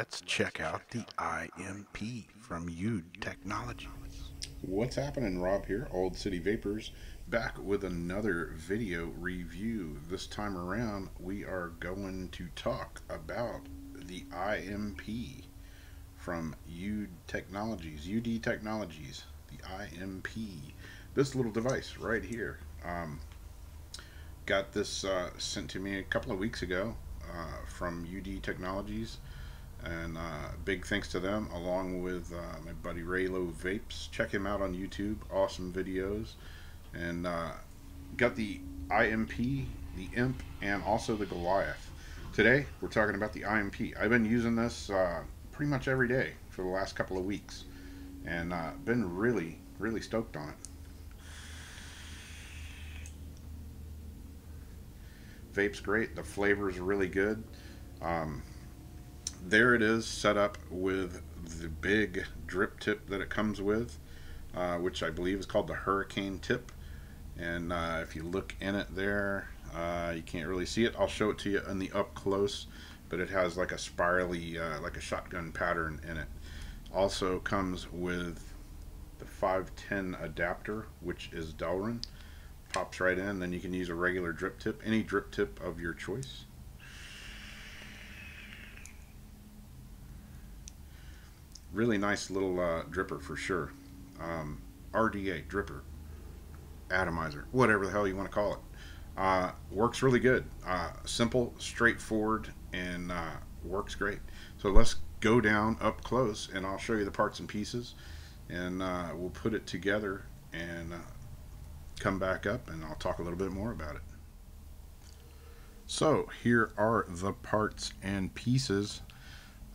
let's check out the IMP from Youde Technology. What's happening? Rob here, Old City Vapors, back with another video review. This time around, we are going to talk about the IMP from Youde Technologies, UD Technologies, the IMP. This little device right here. Got this sent to me a couple of weeks ago from UD Technologies. And big thanks to them, along with my buddy Raylo Vapes. Check him out on YouTube. Awesome videos. And got the IMP, the IMP, and also the Goliath. Today, we're talking about the IMP. I've been using this pretty much every day for the last couple of weeks. And been really, really stoked on it. Vape's great. The flavor's really good. There it is, set up with the big drip tip that it comes with, which I believe is called the Hurricane tip. And if you look in it there, you can't really see it. I'll show it to you in the up close, but it has like a spirally, like a shotgun pattern in it. Also comes with the 510 adapter, which is Delrin. Pops right in, then you can use a regular drip tip, any drip tip of your choice. Really nice little dripper for sure. RDA, dripper, atomizer, whatever the hell you want to call it. Works really good. Simple, straightforward, and works great. So let's go down up close and I'll show you the parts and pieces, and we'll put it together and come back up and I'll talk a little bit more about it. So here are the parts and pieces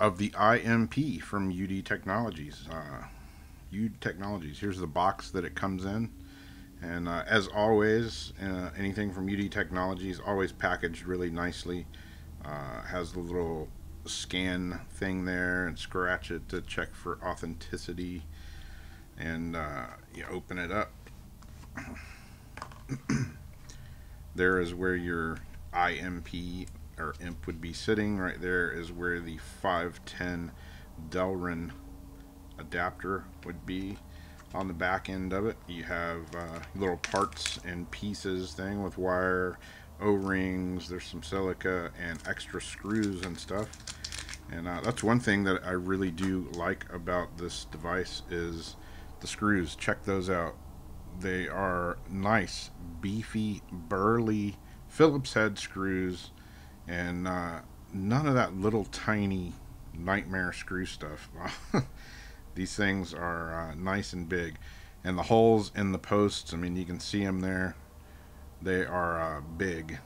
of the IMP from UD Technologies. UD Technologies. Here's the box that it comes in, and as always, anything from UD Technologies always packaged really nicely. Has the little scan thing there and scratch it to check for authenticity, and you open it up. There is where your IMP or IMP would be sitting. Right there is where the 510 Delrin adapter would be. On the back end of it, you have little parts and pieces thing with wire, O-rings, there's some silica and extra screws and stuff. And that's one thing that I really do like about this device is the screws. Check those out. They are nice, beefy, burly Phillips head screws, and none of that little tiny nightmare screw stuff. These things are nice and big, and the holes in the posts, I mean, you can see them there. They are big,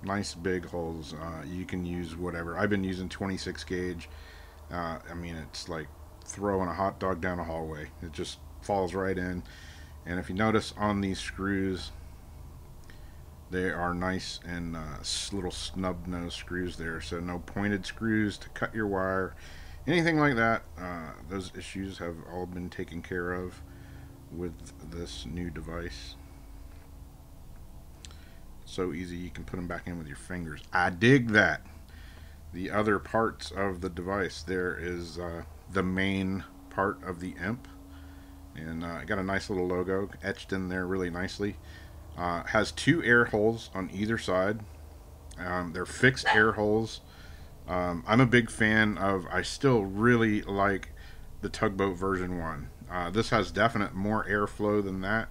nice big holes. You can use whatever. I've been using 26 gauge. I mean, it's like throwing a hot dog down a hallway. It just falls right in. And if you notice on these screws, they are nice and little snub nose screws there, so no pointed screws to cut your wire, anything like that. Those issues have all been taken care of with this new device. So easy, you can put them back in with your fingers. I dig that. The other parts of the device, there is the main part of the IMP, and got a nice little logo etched in there really nicely. Has two air holes on either side. They're fixed air holes. I'm a big fan of, I still really like the Tugboat version 1. This has definite more airflow than that,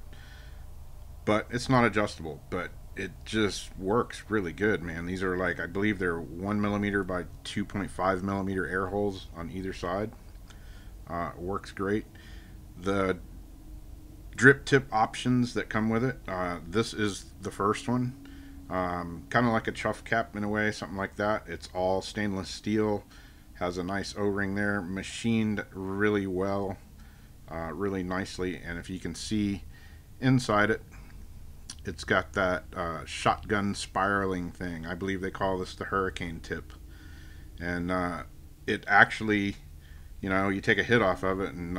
but it's not adjustable, but it just works really good, man. These are like, I believe they're 1mm by 2.5mm air holes on either side. Works great. The drip tip options that come with it, this is the first one. Kind of like a chuff cap in a way, something like that. It's all stainless steel, has a nice O-ring there, machined really well, really nicely. And if you can see inside it, it's got that shotgun spiraling thing. I believe they call this the Hurricane tip. And it actually, you know, you take a hit off of it and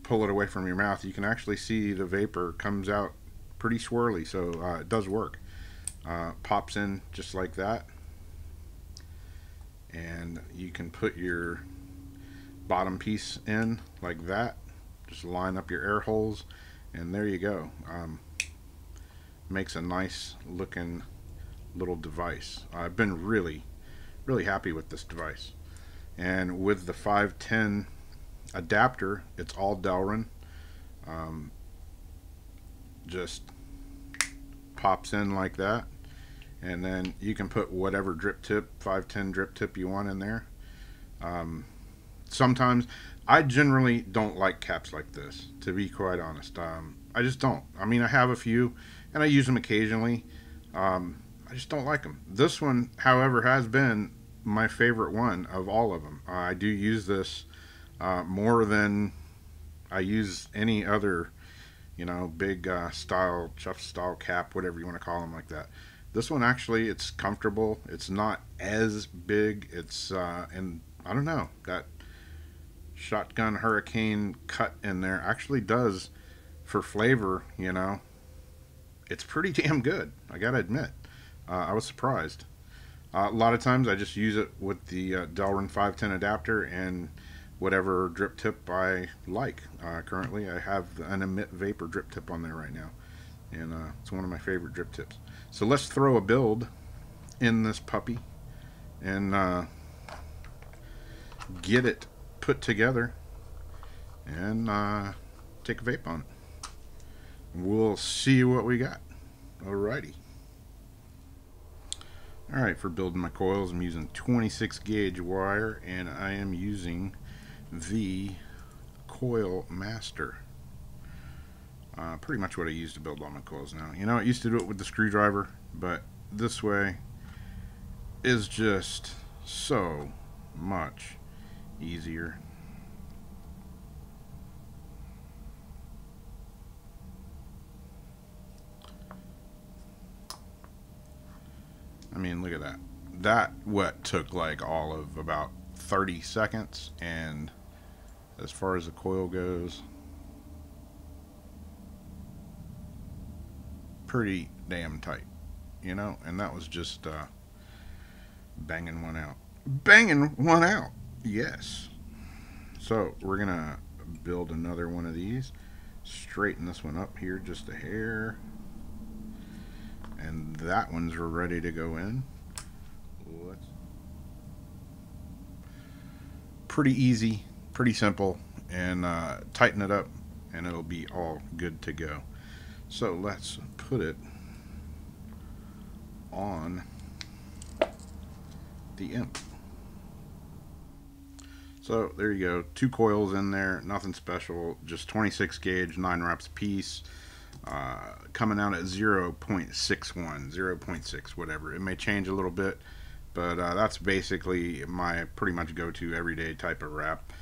pull it away from your mouth, you can actually see the vapor comes out pretty swirly, so it does work. Pops in just like that, and you can put your bottom piece in like that. Just line up your air holes, and there you go. Makes a nice looking little device. I've been really happy with this device. And with the 510 adapter, it's all Delrin. Just pops in like that, and then you can put whatever drip tip, 510 drip tip you want in there. Sometimes I generally don't like caps like this, to be quite honest. I just don't. I mean, I have a few and I use them occasionally. I just don't like them. This one, however, has been my favorite one of all of them. I do use this more than I use any other, you know, big style, chuff style cap, whatever you want to call them, like that. This one actually, it's comfortable. It's not as big. It's and I don't know, that shotgun hurricane cut in there actually does, for flavor, you know, it's pretty damn good, I gotta admit. I was surprised. A lot of times I just use it with the Delrin 510 adapter and whatever drip tip I like. Currently I have an Emit Vapor drip tip on there right now, and it's one of my favorite drip tips. So let's throw a build in this puppy and get it put together and take a vape on it. We'll see what we got. Alrighty. Alright, for building my coils, I'm using 26 gauge wire, and I am using the Coil Master. Pretty much what I use to build all my coils now. You know, I used to do it with the screwdriver, but this way is just so much easier. I mean, look at that. That what took like all of about 30 seconds, and as far as the coil goes, pretty damn tight, you know. And that was just banging one out. Banging one out, yes. So we're gonna build another one of these, straighten this one up here just a hair, and that one's ready to go in. Pretty easy, pretty simple, and tighten it up and it'll be all good to go. So let's put it on the imp. So there you go, 2 coils in there, nothing special, just 26 gauge, 9 wraps a piece, coming out at 0.61, 0.6, whatever. It may change a little bit, but that's basically my pretty much go-to everyday type of wrap.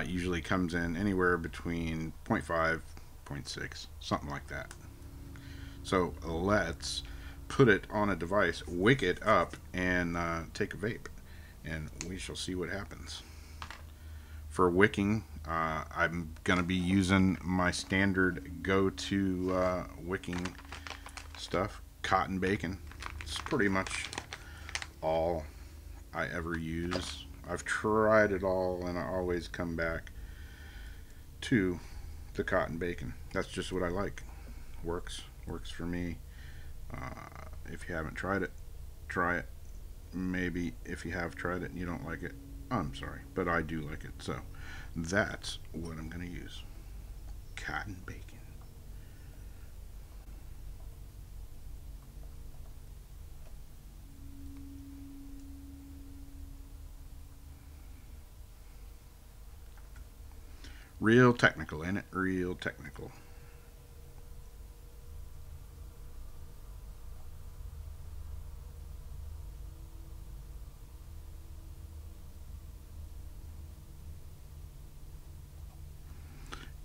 Usually comes in anywhere between 0.5, 0.6, something like that. So let's put it on a device, wick it up, and take a vape, and we shall see what happens. For wicking, I'm going to be using my standard go-to wicking stuff, cotton bacon. It's pretty much all I ever use. I've tried it all and I always come back to the cotton bacon. That's just what I like. Works for me. If you haven't tried it, try it. Maybe if you have tried it and you don't like it, I'm sorry, but I do like it. So that's what I'm going to use. Cotton bacon. Real technical, ain't it? Real technical.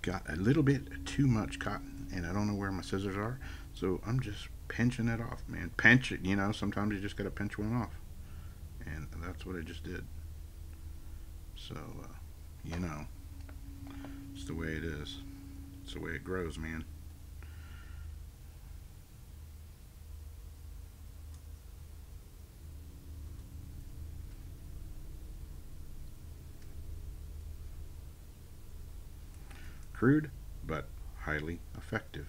Got a little bit too much cotton, and I don't know where my scissors are, so I'm just pinching it off, man. Pinch it, you know, sometimes you just gotta pinch one off, and that's what I just did. So, you know, it's the way it is. It's the way it grows, man. crude, but highly effective.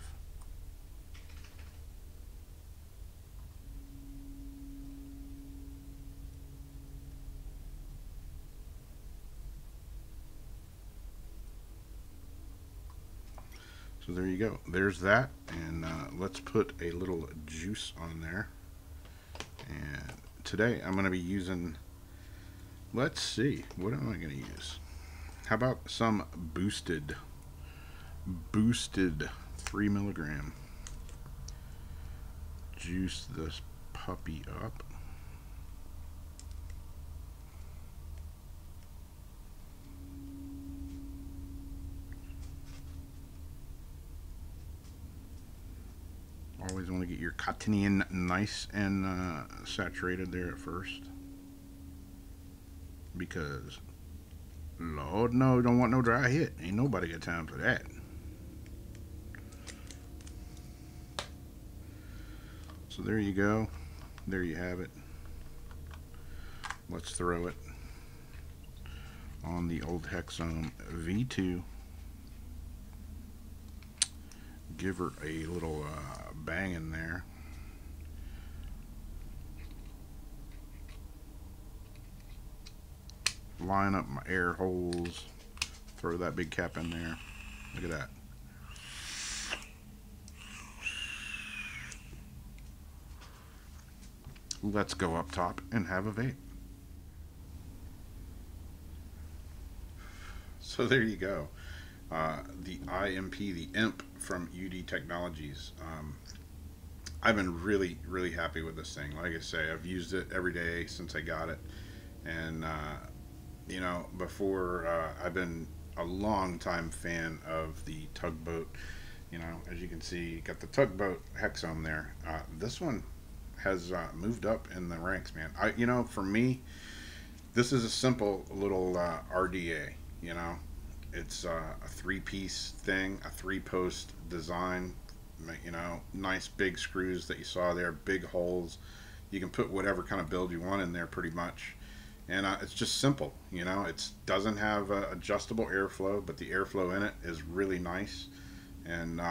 So there you go. There's that, and let's put a little juice on there. And today I'm going to be using, let's see, what am I going to use? How about some boosted 3 milligram. Juice this puppy up. Always want to get your cottonian nice and saturated there at first, because Lord no, don't want no dry hit. Ain't nobody got time for that. So there you go. There you have it. Let's throw it on the old Hexome V2. Give her a little bang in there. Line up my air holes. Throw that big cap in there. Look at that. Let's go up top and have a vape. So there you go. The IMP, the IMP from Youde Technologies. I've been really happy with this thing. Like I say, I've used it every day since I got it, and you know, before I've been a long time fan of the tugboat. You know, as you can see, got the tugboat Hexome there. This one has moved up in the ranks, man. You know, for me, this is a simple little RDA. You know, it's a 3-piece thing, a 3-post design. You know, nice big screws that you saw there, big holes. You can put whatever kind of build you want in there, pretty much. And it's just simple. You know, it doesn't have adjustable airflow, but the airflow in it is really nice. And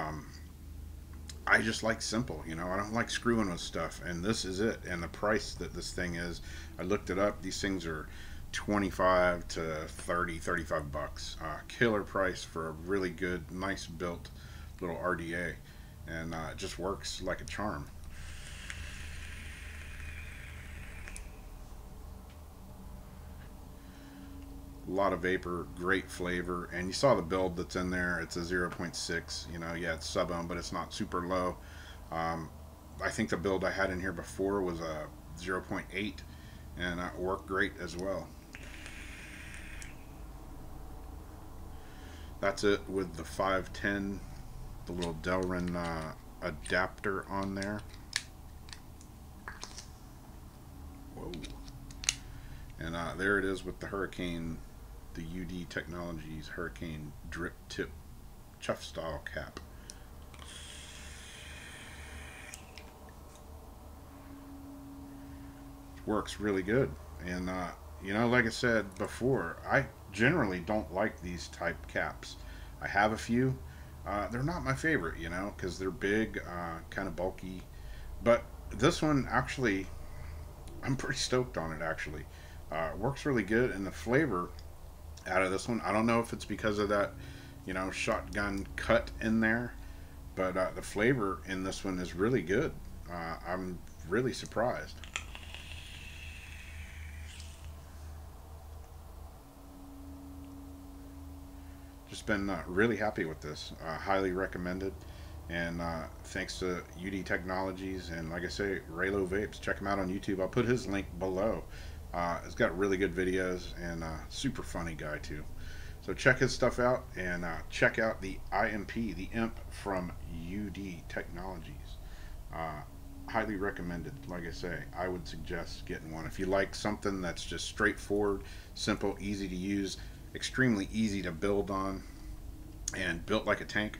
I just like simple. You know, I don't like screwing with stuff, and this is it. And the price that this thing is, I looked it up. These things are 25 to 30, 35 bucks. Killer price for a really good, nice built little RDA, and it just works like a charm. A lot of vapor, great flavor, and you saw the build that's in there. It's a 0.6. You know, yeah, it's sub-ohm, but it's not super low. I think the build I had in here before was a 0.8, and it worked great as well. That's it with the 510, the little Delrin adapter on there. Whoa. And there it is with the Hurricane, the Youde Technologies Hurricane drip tip chuff style cap. Works really good. And you know, like I said before, I generally don't like these type caps. I have a few. They're not my favorite, you know, because they're big, kind of bulky. But this one, actually, I'm pretty stoked on it, actually. Works really good, and the flavor out of this one, I don't know if it's because of that, you know, shotgun cut in there, but the flavor in this one is really good. I'm really surprised. Just been really happy with this. Highly recommended. And thanks to Youde Technologies, and like I say, Raylo Vapes. Check him out on YouTube. I'll put his link below. It's got really good videos, and super funny guy too. So check his stuff out, and check out the IMP, the IMP from Youde Technologies. Highly recommended. Like I say, I would suggest getting one. If you like something that's just straightforward, simple, easy to use, extremely easy to build on, and built like a tank,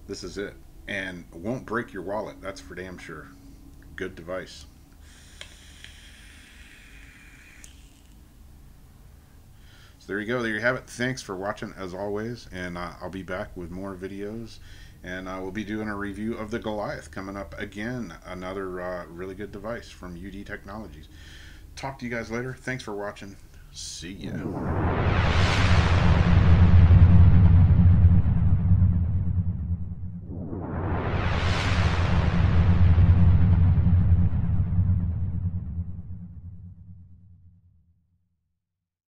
this is it. And won't break your wallet, that's for damn sure. Good device. So there you go. There you have it. Thanks for watching as always, and I'll be back with more videos, and we'll be doing a review of the Goliath coming up again. Another really good device from Youde Technologies. Talk to you guys later. Thanks for watching. See ya.